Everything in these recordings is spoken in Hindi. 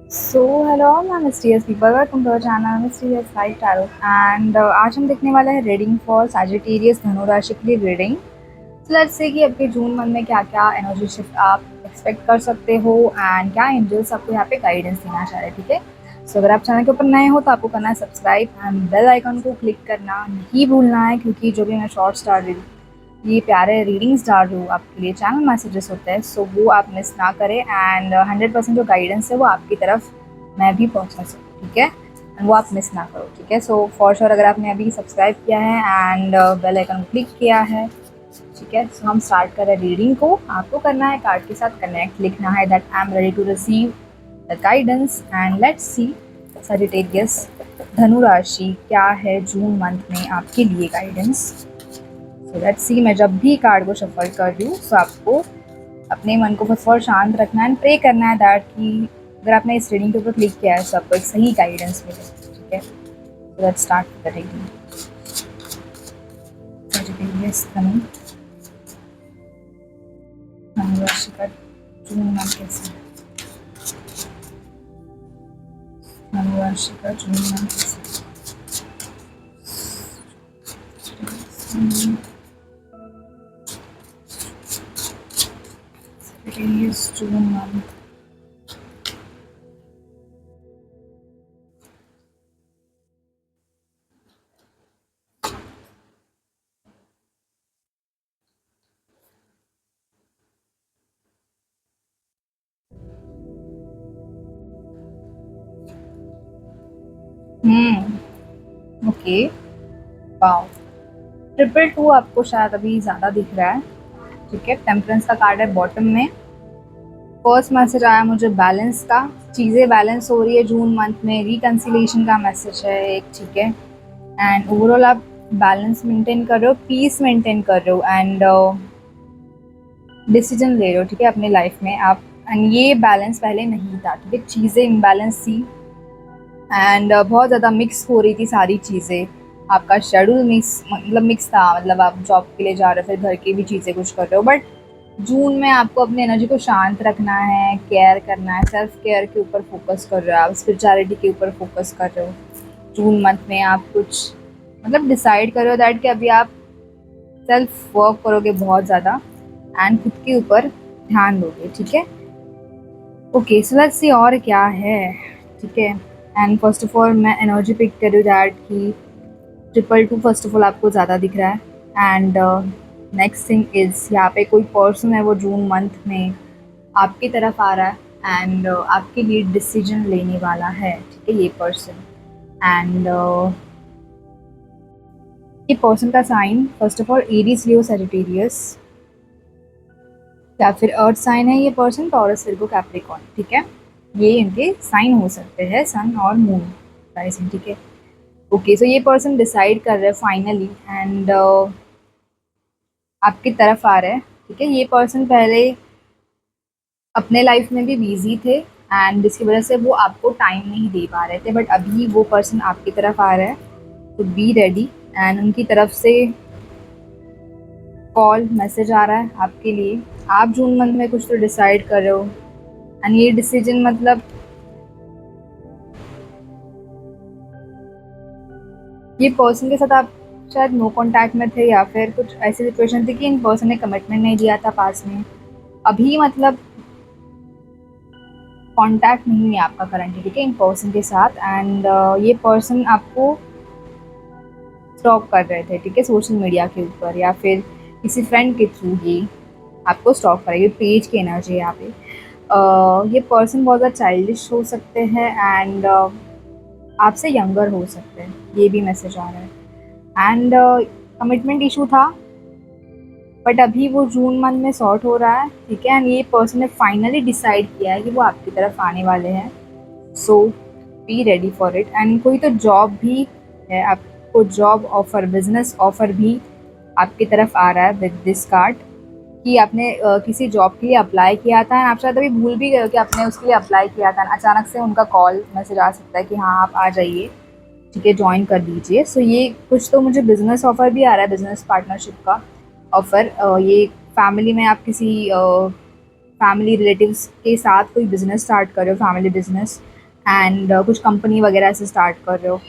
सो हेलो मैं mysterious people, welcome to our channel mysterious life tarot. And आज हम देखने वाले हैं रीडिंग फॉर सैजिटेरियस धनु राशि के लिए रीडिंग। सो लेट्स से कि आपके जून मंथ में क्या क्या एनर्जी शिफ्ट आप एक्सपेक्ट कर सकते हो एंड क्या एंजल्स आपको यहाँ पे गाइडेंस देना चाह रहे हैं। ठीक है, सो अगर आप चैनल के ऊपर नए हो तो आपको करना है सब्सक्राइब एंड बेल आइकन को क्लिक करना नहीं भूलना है, क्योंकि जो भी मैं शॉर्ट्स डाल रही हूँ, ये प्यारे रीडिंग्स डाल रही हूँ आपके लिए, चैनल मैसेजेस होते हैं, सो वो आप मिस ना करें। एंड 100% जो गाइडेंस है वो आपकी तरफ मैं भी पहुँचा सकूँ। ठीक है, एंड वो आप मिस ना करो। ठीक है, सो फॉर श्योर अगर आपने अभी सब्सक्राइब किया है एंड बेल आइकन क्लिक किया है, ठीक है, सो हम स्टार्ट कर रहे हैं रीडिंग को। आपको करना है कार्ड के साथ कनेक्ट, लिखना है that I am ready to receive the guidance and let's see Sagittarius धनु राशि क्या है जून मंथ में आपके लिए गाइडेंस। सो लेट्स सी, मैं जब भी कार्ड को शफल कर रही हूँ तो आपको अपने मन को फर्स्ट शांत रखना है एंड प्रे करना है दैट कि अगर आपने इस रीडिंग के ऊपर क्लिक किया है तो आपको एक सही गाइडेंस मिले। ठीक है, so let's start the reading. Sagittarius धनु राशि का जून मंथ कैसा है? धनु राशि का जून मंथ कैसा है? Sagittarius June month. Okay, wow, triple two आपको शायद अभी ज़्यादा दिख रहा है। ठीक है, टेम्परेंस का कार्ड है बॉटम में। फर्स्ट मैसेज आया मुझे बैलेंस का, चीज़ें बैलेंस हो रही है जून मंथ में, रिकन्सिलेशन का मैसेज है एक। ठीक है, एंड ओवरऑल आप बैलेंस मेंटेन कर रहे हो, पीस मेंटेन कर रहे हो एंड डिसीजन ले रहे हो। ठीक है, अपने लाइफ में आप, एंड ये बैलेंस पहले नहीं था। ठीक है, चीज़ें इम्बैलेंस थी एंड बहुत ज़्यादा मिक्स हो रही थी सारी चीज़ें। आपका शेड्यूल मिक्स था, मतलब आप जॉब के लिए जा रहे हो, फिर घर की भी चीज़ें कुछ कर रहे हो। बट जून में आपको अपनी एनर्जी को शांत रखना है, केयर करना है, सेल्फ केयर के ऊपर फोकस कर रहे हो, आप स्पिरिचुअलिटी के ऊपर फोकस कर रहे हो। जून मंथ में आप कुछ मतलब डिसाइड कर रहे हो दैट कि अभी आप सेल्फ वर्क करोगे बहुत ज़्यादा एंड खुद के ऊपर ध्यान दोगे। ठीक है, ओके, सो लेट्स सी और क्या है। ठीक है, एंड फर्स्ट ऑफ ऑल मैं एनर्जी पिक कर रही हूँ दैट कि triple two first of all आपको ज़्यादा दिख रहा है। एंड नेक्स्ट थिंग इज़, यहाँ पे कोई पर्सन है वो जून मंथ में आपकी तरफ आ रहा है एंड आपके लिए डिसीजन लेने वाला है। ठीक है, ये पर्सन एंड ये पर्सन का sign first of all Aries, Leo, Sagittarius, या फिर अर्थ साइन है ये पर्सन, टॉरस, विर्गो, कैप्रिकॉर्न। ठीक है, ये इनके साइन हो सकते हैं, सन और मून राइजिंग। ठीक है, ओके, सो ये पर्सन डिसाइड कर रहे हैं फाइनली एंड आपकी तरफ आ रहा है। ठीक है, ये पर्सन पहले अपने लाइफ में भी बिजी थे एंड जिसकी वजह से वो आपको टाइम नहीं दे पा रहे थे, बट अभी वो पर्सन आपकी तरफ आ रहा है, तो बी रेडी। एंड उनकी तरफ से कॉल मैसेज आ रहा है आपके लिए। आप जून मंथ में कुछ तो डिसाइड कर रहे हो एंड ये डिसीजन मतलब ये पर्सन के साथ आप शायद नो कांटेक्ट में थे, या फिर कुछ ऐसी सिचुएशन थी कि इन पर्सन ने कमिटमेंट नहीं दिया था पास में। अभी मतलब कांटेक्ट नहीं है आपका करंटली। ठीक है, इन पर्सन के साथ एंड ये पर्सन आपको स्टॉक कर रहे थे। ठीक है, सोशल मीडिया के ऊपर या फिर किसी फ्रेंड के थ्रू ही आपको स्टॉक करेंगे। पेज की एनर्जी है यहाँ पे। ये पर्सन बहुत ज़्यादा चाइल्डिश हो सकते हैं एंड आपसे यंगर हो सकते हैं, ये भी मैसेज आ रहा है। एंड कमिटमेंट इशू था बट अभी वो जून मंथ में सॉर्ट हो रहा है। ठीक है, एंड ये पर्सन ने फाइनली डिसाइड किया है कि वो आपकी तरफ आने वाले हैं, so be ready for it. And कोई तो जॉब भी है, आपको जॉब ऑफर, बिजनेस ऑफर भी आपकी तरफ आ रहा है विद दिस कार्ड, कि आपने किसी जॉब के लिए अप्लाई किया था एंड आप शायद अभी भूल भी गए हो कि आपने उसके लिए अप्लाई किया था। अचानक से उनका कॉल मैसेज आ सकता है कि हाँ आप आ जाइए, ठीक है, ज्वाइन कर दीजिए। सो ये कुछ तो मुझे बिजनेस ऑफर भी आ रहा है, बिजनेस पार्टनरशिप का ऑफर। ये फैमिली में आप किसी फैमिली रिलेटिव्स के साथ कोई बिजनेस स्टार्ट कर रहे हो, फैमिली बिजनेस, एंड कुछ कंपनी वगैरह से स्टार्ट कर रहे हो।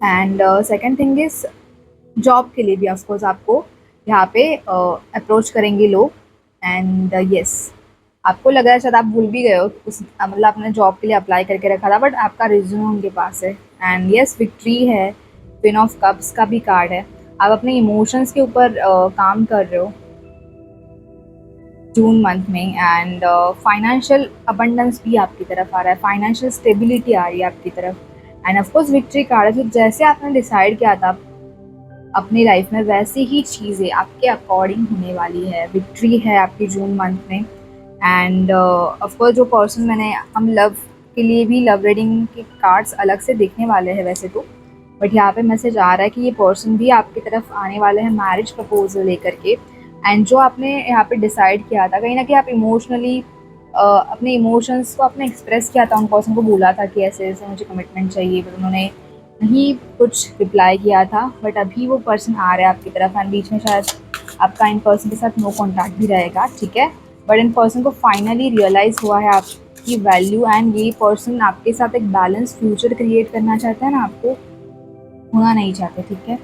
And second thing is job के लिए भी ऑफकोर्स आपको यहाँ पे अप्रोच करेंगे लोग। एंड यस, आपको लग रहा है शायद आप भूल भी गए हो उस मतलब आपने जॉब के लिए अप्लाई करके रखा था, बट आपका रिज्यूमे उनके पास है। एंड यस, विक्ट्री है, क्वीन ऑफ कप्स का भी कार्ड है। आप अपने इमोशंस के ऊपर काम कर रहे हो जून मंथ में। एंड फाइनेंशियल अबंडेंस भी आपकी तरफ आ रहा है, फाइनेंशियल स्टेबिलिटी आ रही है आपकी तरफ। एंड ऑफकोर्स विक्ट्री कार्ड है, तो जैसे आपने डिसाइड किया था अपनी लाइफ में वैसी ही चीज़ें आपके अकॉर्डिंग होने वाली है। विक्ट्री है आपकी जून मंथ में। एंड ऑफकोर्स जो पर्सन मैंने हम लव के लिए भी लव रीडिंग के कार्ड्स अलग से देखने वाले हैं वैसे तो, बट यहाँ पे मैसेज आ रहा है कि ये पर्सन भी आपकी तरफ आने वाले हैं मैरिज प्रपोजल लेकर के। एंड जो आपने यहाँ पे डिसाइड किया था कहीं ना कहीं आप इमोशनली अपने इमोशंस को आपने एक्सप्रेस किया था, उन पर्सन को बोला था कि ऐसे ऐसे मुझे कमिटमेंट चाहिए, बट उन्होंने नहीं कुछ रिप्लाई किया था। बट अभी वो पर्सन आ रहा है आपकी तरफ एंड बीच में शायद आपका इन पर्सन के साथ नो कॉन्टैक्ट भी रहेगा, ठीक है। बट इन पर्सन को फाइनली रियलाइज़ हुआ है आपकी वैल्यू, एंड ये पर्सन आपके साथ एक बैलेंस फ्यूचर क्रिएट करना चाहता है ना, आपको होना नहीं चाहते, ठीक है।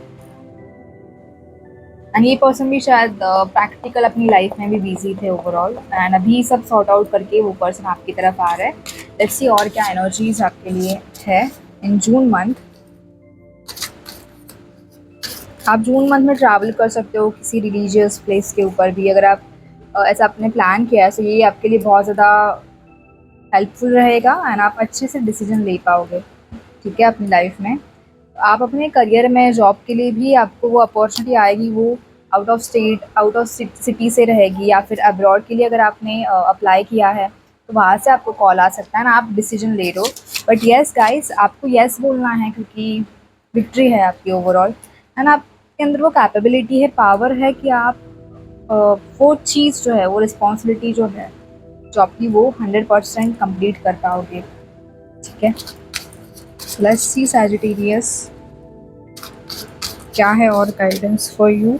एंड ये पर्सन भी शायद प्रैक्टिकल अपनी लाइफ में भी बिजी थे ओवरऑल, एंड अभी सब सॉर्ट आउट करके वो पर्सन आपकी तरफ आ रहा है। लेट्स सी और क्या एनर्जीज आपके लिए है इन जून मंथ। आप जून मंथ में ट्रैवल कर सकते हो किसी रिलीजियस प्लेस के ऊपर भी, अगर आप ऐसा आपने प्लान किया है, तो ये आपके लिए बहुत ज़्यादा हेल्पफुल रहेगा एंड आप अच्छे से डिसीजन ले पाओगे, ठीक है, अपनी लाइफ में। आप अपने करियर में जॉब के लिए भी आपको वो अपॉर्चुनिटी आएगी, वो out of state out of city से रहेगी, या फिर अब्रॉड के लिए अगर आपने अप्लाई किया है तो वहाँ से आपको कॉल आ सकता है ना, आप डिसीजन ले रहे हो। बट येस गाइस, आपको येस बोलना है क्योंकि विक्ट्री है आपकी ओवरऑल। एंड आपके अंदर वो कैपेबिलिटी है, पावर है कि आप वो चीज़ जो है, वो रिस्पॉन्सिबिलिटी जो है जॉब की, वो 100% कंप्लीट कर पाओगे, ठीक है। लेट्स सी सैजिटेरियस क्या है और guidance for you.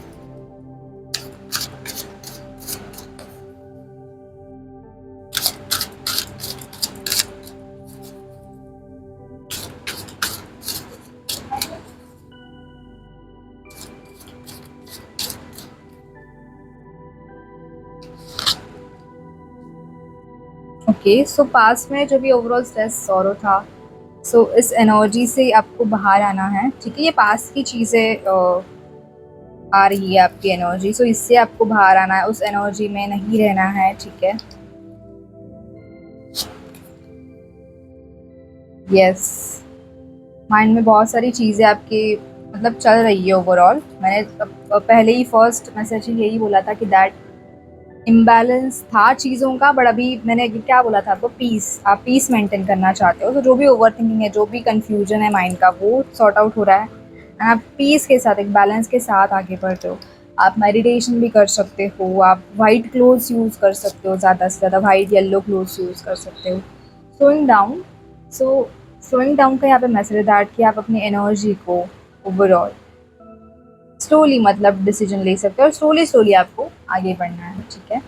Okay, so past में जो भी ओवरऑल स्ट्रेस सॉरो था, सो इस एनर्जी से आपको बाहर आना है, ठीक है। ये पास्ट की चीज़ें आ रही है आपकी एनर्जी, सो इससे आपको बाहर आना है, उस एनर्जी में नहीं रहना है, ठीक है। यस, माइंड में बहुत सारी चीज़ें आपकी मतलब चल रही है ओवरऑल। मैंने पहले ही फर्स्ट मैसेज ही यही बोला था कि दैट इम्बैलेंस था चीज़ों का, बट अभी मैंने क्या बोला था आपको, पीस, आप पीस मेंटेन करना चाहते हो, तो जो भी ओवर थिंकिंग है, जो भी कंफ्यूजन है माइंड का, वो सॉर्ट आउट हो रहा है एंड आप पीस के साथ, एक बैलेंस के साथ आगे बढ़ते हो। आप मेडिटेशन भी कर सकते हो, आप वाइट क्लोथ्स यूज़ कर सकते हो, ज़्यादा से ज़्यादा वाइट येलो क्लोथ्स यूज़ कर सकते हो। स्लोइंग डाउन, सो स्लोइंग डाउन का यहाँ पे मैसेज है दैट कि आप अपनी एनर्जी को ओवरऑल स्लोली मतलब डिसीजन ले सकते हो, और स्लोली स्लोली आपको आगे बढ़ना है, ठीक है।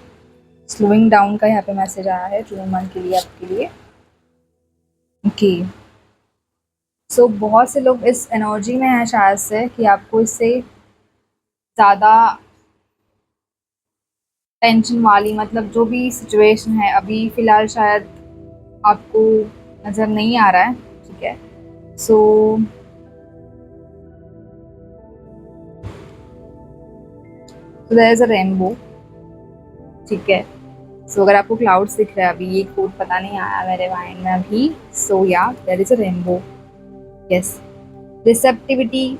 स्लोइंग डाउन का यहाँ पे मैसेज आया है जून मंथ के लिए आपके लिए। ओके, सो बहुत से लोग इस एनर्जी में हैं शायद से कि आपको इससे ज़्यादा टेंशन वाली मतलब जो भी सिचुएशन है अभी फ़िलहाल शायद आपको नज़र नहीं आ रहा है, ठीक है। So there is a rainbow, ठीक है। सो अगर आपको क्लाउड्स दिख रहा है अभी, ये कोड पता नहीं आया मेरे माइंड में अभी, सो या there is a rainbow. Yes, receptivity,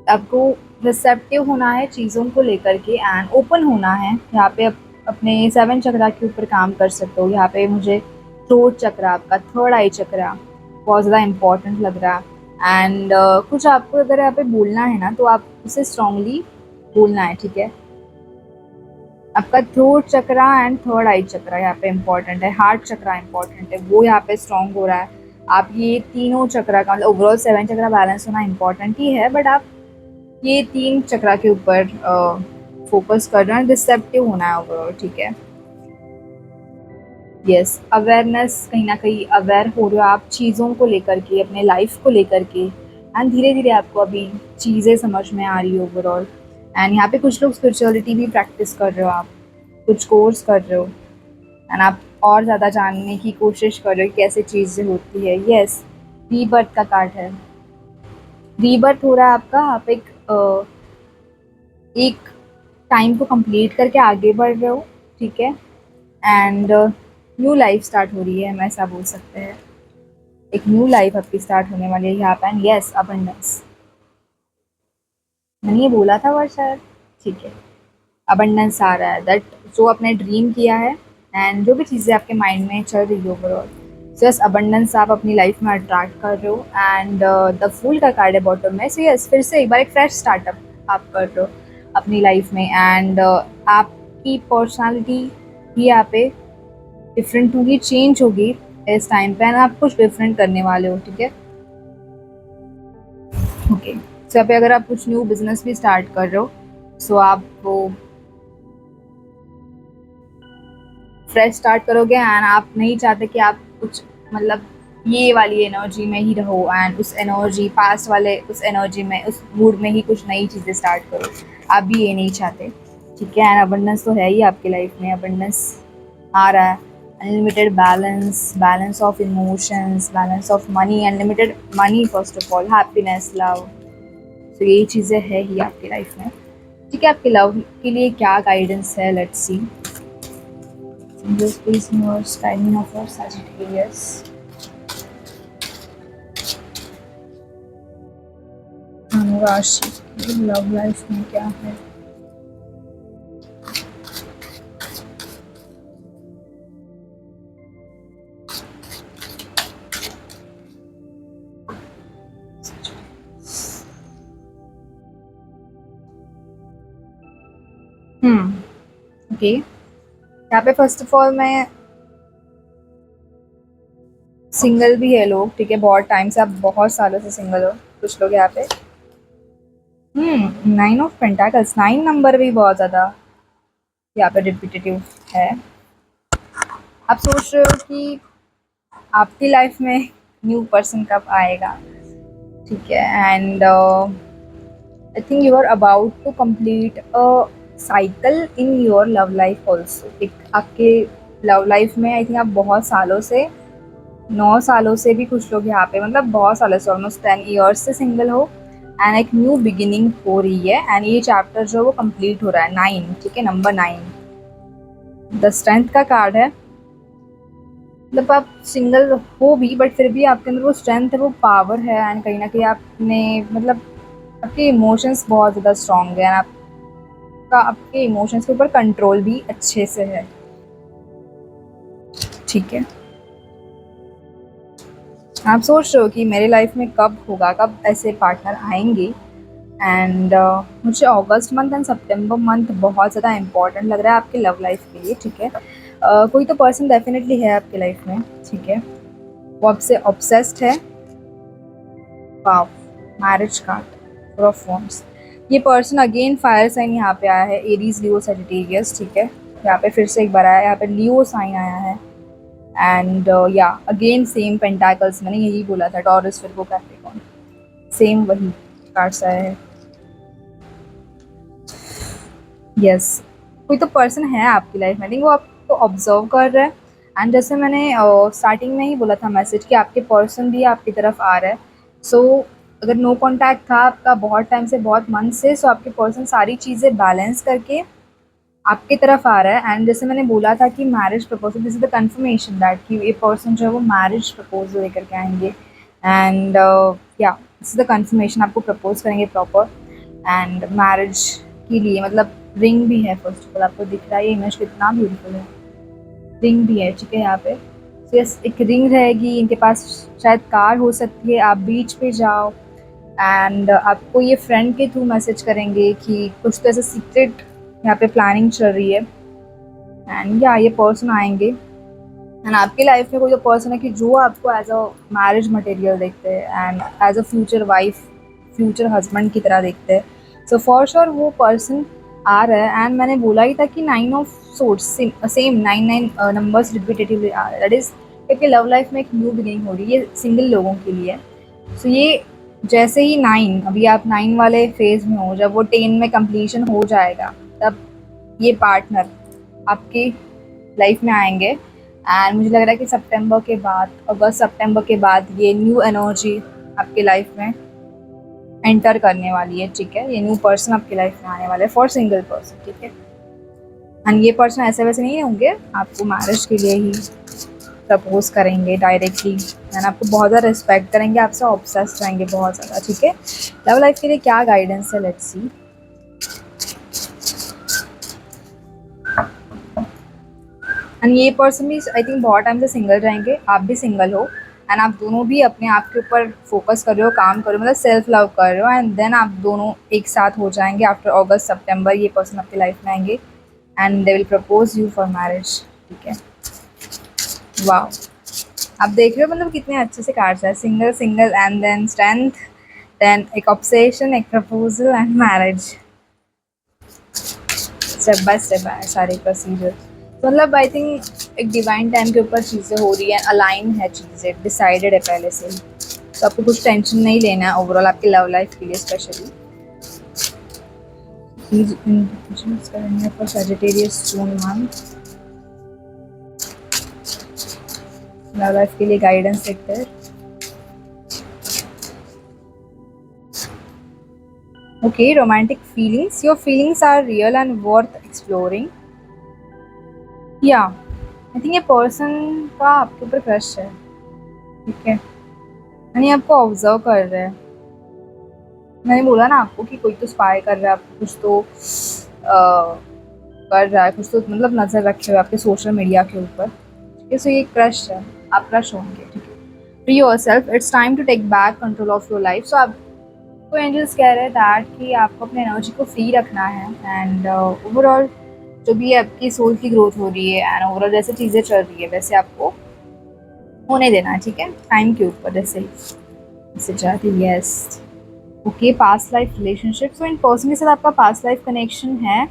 आपको रिसेप्टिव होना है चीज़ों को लेकर के एंड ओपन होना है। यहाँ पे अपने 7 चक्रा के ऊपर काम कर सकते हो। यहाँ पे मुझे थ्रोट चक्रा, आपका थर्ड आई चक्रा बहुत ज़्यादा इम्पोर्टेंट लग रहा है। एंड कुछ आपको अगर यहाँ पे बोलना है ना, तो आप उसे स्ट्रांगली बोलना है, ठीक है। आपका थ्रोट चक्रा एंड थर्ड आई चक्रा यहाँ पे इम्पॉर्टेंट है, हार्ट चक्रा इम्पॉर्टेंट है, वो यहाँ पे स्ट्रॉन्ग हो रहा है। आप ये तीनों चक्रा का मतलब ओवरऑल 7 चक्रा बैलेंस होना इम्पॉर्टेंट ही है, बट आप ये 3 चक्रा के ऊपर फोकस कर रहे हैं, रिसेप्टिव होना है ओवरऑल, ठीक है। यस, अवेयरनेस, कहीं न कहीं अवेयर हो रहे हो आप चीज़ों को लेकर के, अपने लाइफ़ को लेकर के, एंड धीरे-धीरे आपको अभी चीज़ें समझ में आ रही है ओवरऑल। एंड यहाँ पे कुछ लोग स्पिरिचुअलिटी भी प्रैक्टिस कर रहे हो आप, कुछ कोर्स कर रहे हो, एंड आप और ज़्यादा जानने की कोशिश कर रहे हो कि कैसे चीज़ें होती है। यस, रीबर्थ का कार्ड है। रीबर्थ हो रहा है आपका, आप एक टाइम को कंप्लीट करके आगे बढ़ रहे हो, ठीक है? एंड न्यू लाइफ स्टार्ट हो रही है, हम ऐसा बोल सकते हैं। एक न्यू लाइफ आपकी स्टार्ट होने वाली है यहाँ पे। एंड यस, अबंडेंस, मैंने ये बोला था वर्ड शायद, ठीक है। अबंडेंस आ रहा है, दैट जो आपने ड्रीम किया है एंड जो भी चीज़ें आपके माइंड में चल रही है ओवरऑल, सो यस, अबंडेंस आप अपनी लाइफ में अट्रैक्ट कर रहे हो। एंड द फूल का कार्ड है बॉटम में, सो यस, फिर से एक बार एक फ्रेश स्टार्टअप आप कर रहे हो अपनी लाइफ में। एंड आपकी पर्सनालिटी भी यहाँ पे डिफरेंट होगी, चेंज होगी इस टाइम पे, एंड आप कुछ डिफरेंट करने वाले हो, ठीक है। ओके, सो यहाँ पे अगर आप कुछ न्यू बिजनेस भी स्टार्ट कर रहे हो, सो आप वो फ्रेश स्टार्ट करोगे, एंड आप नहीं चाहते कि आप कुछ मतलब ये वाली एनर्जी में ही रहो, एंड उस एनर्जी पास्ट वाले उस एनर्जी में, उस मूड में ही कुछ नई चीज़ें स्टार्ट करो। आप भी ये नहीं चाहते, ठीक है। एंड अबंडेंस तो है ही आपकी लाइफ में, अबंडेंस आ रहा है, unlimited balance, balance of emotions, balance of money, unlimited money, first of all happiness, love. तो यही चीज़ें है ही आपकी लाइफ में, ठीक है। आपके लव के लिए क्या गाइडेंस है, let's see. Just please more timing of your Sagittarius. राशि की लव लाइफ में क्या है? ओके, यहाँ पे फर्स्ट ऑफ ऑल मैं सिंगल भी है लोग, ठीक है, बहुत टाइम से, आप बहुत सालों से सिंगल हो कुछ लोग यहाँ पे। 9 ऑफ पेंटाकल्स, 9 नंबर भी बहुत ज़्यादा यहाँ पे रिपीटेटिव है। आप सोच रहे हो कि आपकी लाइफ में न्यू पर्सन कब आएगा, ठीक है। And I think you are about to complete a cycle in your love life also. एक आपके लव लाइफ में आई थिंक आप बहुत सालों से, 9 सालों से भी कुछ लोग यहाँ पे, मतलब बहुत सालों से, ऑलमोस्ट 10 ईयर्स से सिंगल हो, एंड एक न्यू बिगिनिंग हो रही है, एंड ये चैप्टर जो वो कंप्लीट हो रहा है। 9, ठीक है, नंबर 9 द स्ट्रेंथ का कार्ड है। मतलब आप सिंगल हो भी, बट फिर भी आपके अंदर वो स्ट्रेंथ है, वो पावर है, एंड कहीं ना कहीं आपने मतलब आपके इमोशंस बहुत ज़्यादा स्ट्रांग है, एंड आपका आपके इमोशंस के ऊपर कंट्रोल भी अच्छे से है, ठीक है। आप सोच रहे हो कि मेरे लाइफ में कब होगा, कब ऐसे पार्टनर आएंगे। एंड मुझे अगस्त मंथ एंड सितंबर मंथ बहुत ज़्यादा इंपॉर्टेंट लग रहा है आपके लव लाइफ के लिए, ठीक है। कोई तो पर्सन डेफिनेटली है आपके लाइफ में, ठीक है, वो आपसे ऑब्सेस्ड है। Wow, marriage card, four of wands. ये पर्सन अगेन फायर साइन यहाँ पे आया है, एरीज, लियो, सजिटेरियस, ठीक है। यहाँ पे फिर से एक बार आया है, यहाँ पे लियो साइन आया है, एंड या अगेन सेम पेंटाकल्स, मैंने यही बोला था, टॉरस, फिर वो कैप्रिकॉर्न, सेम वही कार्ड्स आया है। यस, कोई तो पर्सन है आपकी लाइफ में, वो आपको ऑब्जर्व कर रहा है, एंड जैसे मैंने स्टार्टिंग में ही बोला था मैसेज कि आपके पर्सन भी आपकी तरफ आ रहा है। सो अगर नो कांटेक्ट था आपका बहुत टाइम से, बहुत मंथ से, सो आपके पर्सन सारी चीज़ें बैलेंस करके आपकी तरफ आ रहा है। एंड जैसे मैंने बोला था कि marriage proposal, this is the confirmation that कि ये पर्सन जो है वो मैरिज प्रपोजल लेकर के आएंगे, एंड या दिस इज द कंफर्मेशन, आपको प्रपोज करेंगे प्रॉपर, एंड मैरिज के लिए मतलब रिंग भी है। फर्स्ट ऑफ ऑल आपको दिख रहा है ये इमेज कितना ब्यूटीफुल है, रिंग भी है, ठीक है, यहाँ पे। सो यस, एक रिंग रहेगी, इनके पास शायद कार हो सकती है, आप बीच पे जाओ, एंड आपको ये फ्रेंड के थ्रू मैसेज करेंगे कि कुछ तो ऐसा सीक्रेट यहाँ पे प्लानिंग चल रही है, एंड या ये पर्सन आएंगे, एंड आपकी लाइफ में कोई तो पर्सन है कि जो आपको एज अ मैरिज मटेरियल देखते हैं, and as a future wife, future husband की तरह देखते हैं। सो फॉर श्योर वो पर्सन आ रहा है, एंड मैंने बोला ही था कि 9 of course same 9 numbers repetitively आ रहा है। दैट इज क्योंकि लव लाइफ में एक न्यू बिगिनिंग हो रही है, ये सिंगल लोगों के लिए। सो ये जैसे ही 9, अभी आप 9 वाले फेज में हो, जब वो 10 में कंप्लीशन हो जाएगा तब ये पार्टनर आपकी लाइफ में आएंगे। एंड मुझे लग रहा है कि सितंबर के बाद, अगस्त सितंबर के बाद ये न्यू एनर्जी आपके लाइफ में एंटर करने वाली है, ठीक है। ये न्यू पर्सन आपकी लाइफ में आने वाला है फॉर सिंगल पर्सन, ठीक है। एंड ये पर्सन ऐसे वैसे नहीं होंगे, आपको मैरिज के लिए ही प्रपोज करेंगे डायरेक्टली, एंड आपको बहुत ज़्यादा रिस्पेक्ट करेंगे, आपसे ऑब्सेस्ड रहेंगे बहुत ज़्यादा, ठीक है। लव लाइफ के लिए क्या गाइडेंस है, लेट्स सी। एंड ये पर्सन भी आई थिंक बहुत टाइम से सिंगल रहेंगे, आप भी सिंगल हो, एंड आप दोनों भी अपने आप के ऊपर फोकस कर रहे हो, काम कर रहे हो, मतलब सेल्फ लव कर रहे हो, एंड देन आप दोनों एक साथ हो जाएंगे आफ्टर अगस्त सितंबर। ये पर्सन आपकी लाइफ में आएंगे and they will propose you for marriage, ठीक है। वाह, आप देख रहे हो मतलब कितने अच्छे से कार्ड्स है, single single and then strength, then एक ऑब्सेशन, एक proposal and marriage, step by सारे प्रोसीजर। तो मतलब आई थिंक एक डिवाइन टाइम के ऊपर चीज़ें हो रही हैं, अलाइन है चीज़ें, डिसाइडेड है पहले से ही, तो आपको कुछ टेंशन नहीं लेना है ओवरऑल आपकी लव लाइफ के लिए स्पेशली। करेंगे for Sagittarius June month, love life के लिए गाइडेंस देखते हैं। Okay, romantic feelings. Your feelings are real and worth exploring. Yeah, I think ये पर्सन का आपके ऊपर क्रश है, ठीक है, यानी आपको ऑब्जर्व कर रहा है। मैंने बोला ना आपको कि कोई तो स्पाई कर रहा है आपको, कुछ तो कर रहा है, कुछ तो मतलब नज़र रखे हुए आपके सोशल मीडिया के ऊपर, ठीक है। सो ये क्रश है, आप क्रश होंगे, ठीक है। Free yourself, it's time to take back control of your life. So आपको एंजल्स कह रहे हैं दैट कि आपको अपने एनर्जी को फ्री रखना है, एंड ओवरऑल जो भी आपकी सोल की ग्रोथ हो रही है, एंड ओवरऑल जैसे चीज़ें चल रही है वैसे आपको होने देना है, ठीक है, टाइम के ऊपर जैसे जैसे चाहती। Yes, okay, past life relationship. So in person के साथ आपका पास्ट लाइफ कनेक्शन है,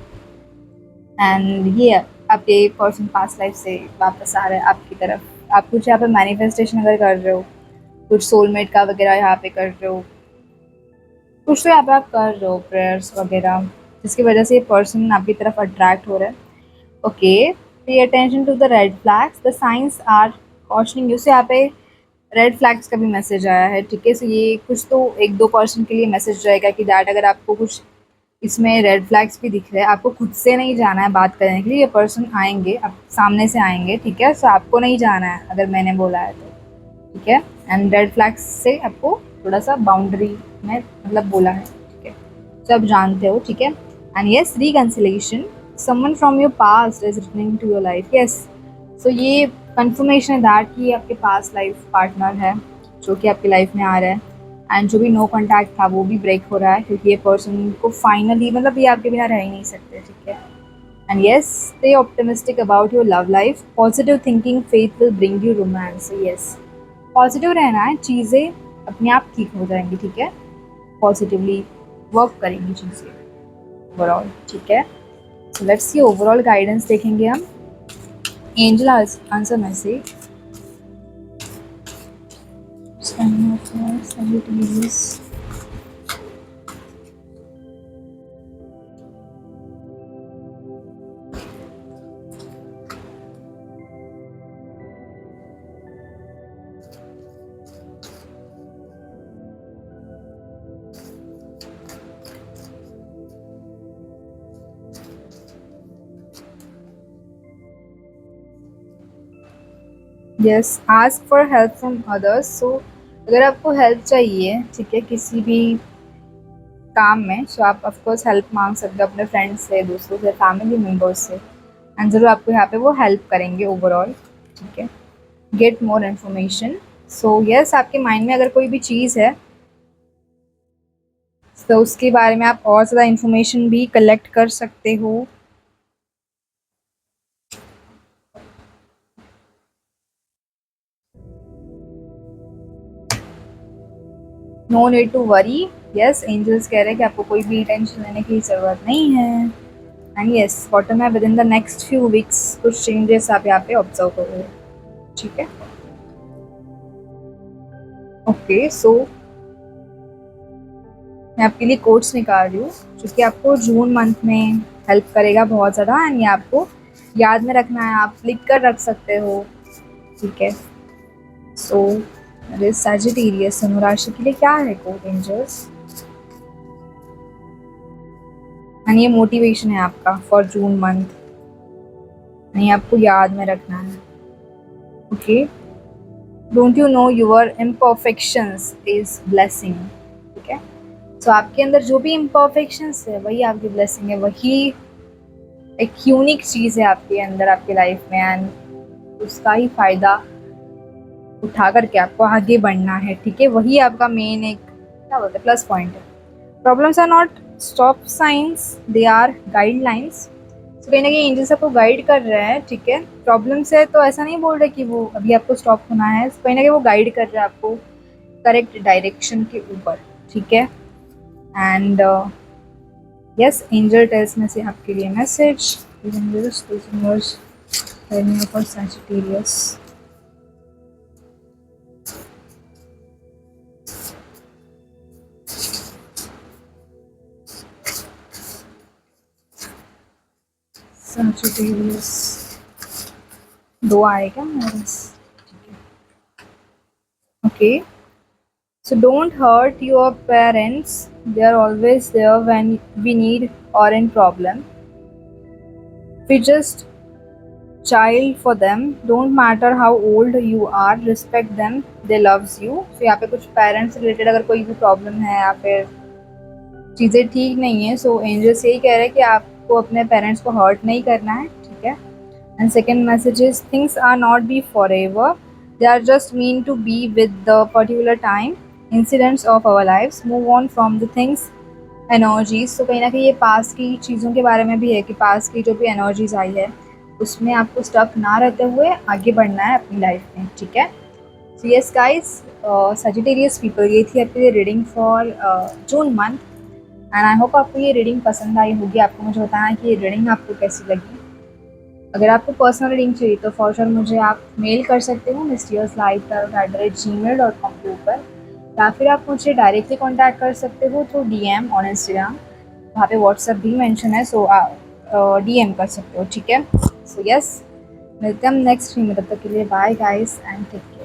एंड ये आपके पर्सन पास्ट लाइफ से वापस आ रहा है आपकी तरफ। आप कुछ यहाँ पे मैनिफेस्टेशन अगर कर रहे हो, कुछ सोलमेट का वगैरह यहाँ पे कर रहे हो, कुछ तो यहाँ पे आप कर रहे हो प्रेयर्स वगैरह, जिसकी वजह से ये पर्सन आपकी तरफ अट्रैक्ट हो रहा है। Okay, pay attention to the red flags, the signs are cautioning you. से यहाँ पे रेड फ्लैग्स का भी मैसेज आया है, ठीक है। सो ये कुछ तो 1-2 पर्सन के लिए मैसेज रहेगा कि दैट अगर आपको कुछ इसमें रेड फ्लैग्स भी दिख रहे हैं, आपको खुद से नहीं जाना है बात करने के लिए, ये पर्सन आएंगे, आप सामने से आएंगे, ठीक है। सो आपको नहीं जाना है अगर मैंने बोला है तो, ठीक है। एंड रेड फ्लैग्स से आपको थोड़ा सा बाउंड्री में मतलब बोला है, ठीक है, तो आप जानते हो, ठीक है। And yes, reconciliation, someone from your past is returning to your life. Yes, so ये कंफर्मेशन है दैट कि आपके पास लाइफ पार्टनर है जो कि आपकी लाइफ में आ रहा है, एंड जो भी नो कॉन्टैक्ट था वो भी ब्रेक हो रहा है, क्योंकि ये पर्सन को फाइनली मतलब ये आपके बिना रह ही नहीं सकते, ठीक है। And yes, stay optimistic about your love life, positive thinking, faith will bring you romance. Yes, positive रहना है, चीज़ें अपने आप ठीक हो जाएंगी, ठीक है, पॉजिटिवली वर्क करेंगी चीज़ें ओवरऑल, ठीक है। So let's see overall guidance देखेंगे हम। Angel answer message, yes, ask for help from others. So अगर आपको हेल्प चाहिए, ठीक है, किसी भी काम में, सो आप ऑफकोर्स हेल्प मांग सकते हो अपने फ्रेंड्स से, दोस्तों से, फैमिली मेम्बर्स से, एंड ज़रूर आपको यहाँ पे वो हेल्प करेंगे ओवरऑल, ठीक है। Get more information. So yes, आपके माइंड में अगर कोई भी चीज़ है तो उसके बारे में आप और ज़्यादा इन्फॉर्मेशन भी कलेक्ट कर सकते हो। No need to worry. Yes, angels कह रहे हैं कि आपको कोई भी टेंशन लेने की ज़रूरत नहीं है, एंड यस बॉटम है, with in the next few weeks कुछ चेंजेस आप यहाँ पे ऑब्जर्व करोगे, ठीक है। ओके सो मैं आपके लिए कोट्स निकाल रही हूँ जो कि आपको जून मंथ में हेल्प करेगा बहुत ज़्यादा, एंड ये आपको याद में रखना है, आप लिख कर रख सकते हो, ठीक है। सो सैजिटेरियस धनु राशि के लिए क्या है कोट एंजल्स, एंड ये मोटिवेशन है आपका फॉर जून मंथ, नहीं आपको याद में रखना है, okay. Don't you know your imperfections is blessing, ठीक है। सो आपके अंदर जो भी इम्परफेक्शंस है वही आपकी ब्लेसिंग है, वही एक यूनिक चीज़ है आपके अंदर आपकी लाइफ में, एंड उसका ही फ़ायदा उठा करके आपको आगे बढ़ना है, ठीक है। वही आपका मेन एक क्या बोलते हैं प्लस पॉइंट है। Problems are not stop signs, they are guidelines. तो कहीं ना कहीं एंजल्स आपको गाइड कर रहे हैं, ठीक है। प्रॉब्लम्स है तो ऐसा नहीं बोल रहे कि वो अभी आपको स्टॉप होना है, कहीं ना कहीं वो गाइड कर रहे हैं आपको करेक्ट डायरेक्शन के ऊपर, ठीक है। एंड यस एंजल टेल्स में से आपके लिए मैसेज फॉर सैजिटेरियस। सैजिटेरियस दो आएगा मेरे पास, okay. So don't hurt your parents. They are always there when we need or in problem. We just child for them. Don't matter how old you are. Respect them. They loves you. So यहाँ पे कुछ parents से related अगर कोई भी problem है या फिर चीज़ें ठीक नहीं है, so angels यही कह रहे हैं कि आपको अपने parents को hurt नहीं करना है, ठीक है। And second message is things are not be forever. They are just mean to be with the particular time incidents of our lives. Move on from the things energies. तो कहीं ना कहीं ये पास की चीज़ों के बारे में भी है कि पास की जो भी एनर्जीज आई है उसमें आपको स्टक ना रहते हुए आगे बढ़ना है अपनी लाइफ में, ठीक है। So yes guys Sagittarius people, ये थी आपके लिए reading for June month, and I hope आपको ये रीडिंग पसंद आई होगी। आपको मुझे बताना कि ये रीडिंग आपको कैसी लगी। अगर आपको पर्सनल रीडिंग चाहिए तो फॉर श्योर मुझे आप मेल कर सकते हो mysteriouslifetarot@gmail.com के ऊपर, या फिर आप मुझे डायरेक्टली कांटेक्ट कर सकते हो थ्रू डीएम ऑन इंस्टाग्राम, वहाँ पे व्हाट्सएप भी मेंशन है, सो आप डीएम कर सकते हो, ठीक है। सो यस मिलते हैं हम नेक्स्ट स्ट्रीम में, तब तक के लिए bye guys and take care.